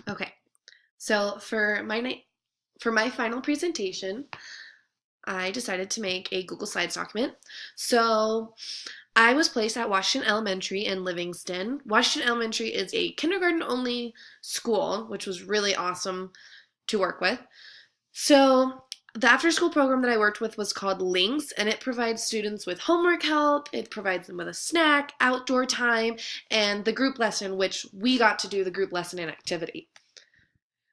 Okay, so for my final presentation, I decided to make a Google Slides document. So I was placed at Washington Elementary in Livingston. Washington Elementary is a kindergarten only school, which was really awesome to work with. So the after school program that I worked with was called Links, and it provides students with homework help, it provides them with a snack, outdoor time, and the group lesson, which we got to do the group lesson and activity.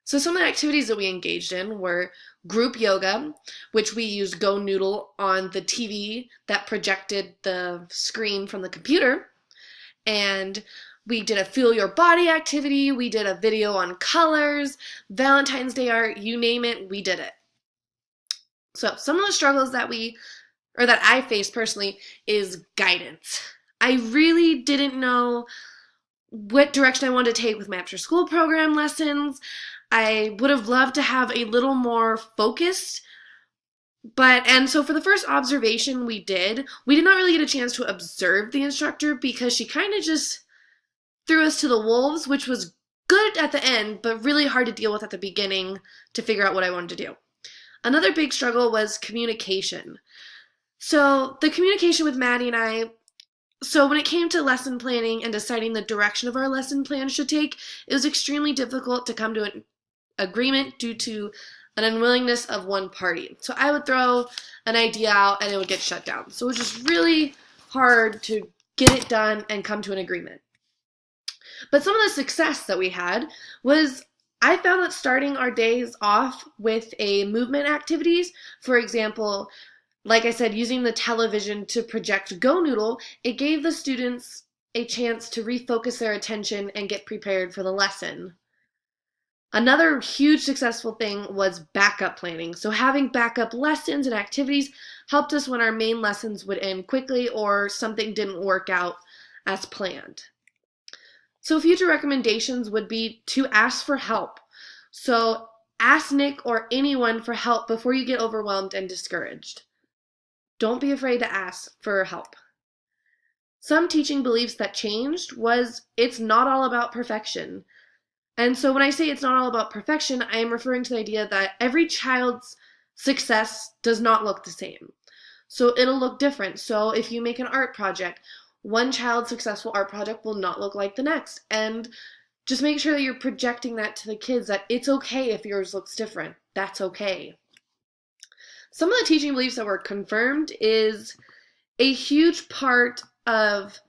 So some of the activities that we engaged in were group yoga, which we used Go Noodle on the TV that projected the screen from the computer. And we did a feel your body activity. We did a video on colors, Valentine's Day art, you name it, we did it. So some of the struggles that I faced personally is guidance. I really didn't know what direction I wanted to take with my after school program lessons. I would have loved to have a little more focused, and so for the first observation we did not really get a chance to observe the instructor because she kind of just threw us to the wolves, which was good at the end, but really hard to deal with at the beginning to figure out what I wanted to do. Another big struggle was communication. So the communication with Maddie and I, so when it came to lesson planning and deciding the direction of our lesson plan should take, it was extremely difficult to come to an agreement due to an unwillingness of one party. So I would throw an idea out and it would get shut down. So it was just really hard to get it done and come to an agreement. But some of the success that we had was I found that starting our days off with a movement activities, for example, like I said, using the television to project Go Noodle, it gave the students a chance to refocus their attention and get prepared for the lesson. Another huge successful thing was backup planning. So having backup lessons and activities helped us when our main lessons would end quickly or something didn't work out as planned. So future recommendations would be to ask for help. So ask Nick or anyone for help before you get overwhelmed and discouraged. Don't be afraid to ask for help. Some teaching beliefs that changed was it's not all about perfection. And so when I say it's not all about perfection, I am referring to the idea that every child's success does not look the same. So it'll look different. So if you make an art project, one child's successful art project will not look like the next. And just make sure that you're projecting that to the kids that it's okay if yours looks different. That's okay. Some of the teaching beliefs that were confirmed is a huge part of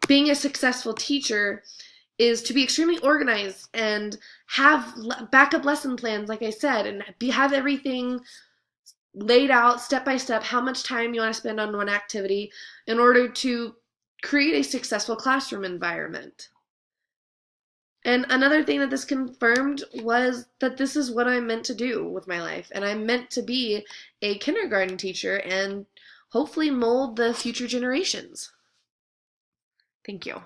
being a successful teacher is to be extremely organized and have backup lesson plans, like I said, and have everything laid out step by step, how much time you want to spend on one activity in order to create a successful classroom environment. And another thing that this confirmed was that this is what I'm meant to do with my life, and I'm meant to be a kindergarten teacher and hopefully mold the future generations. Thank you.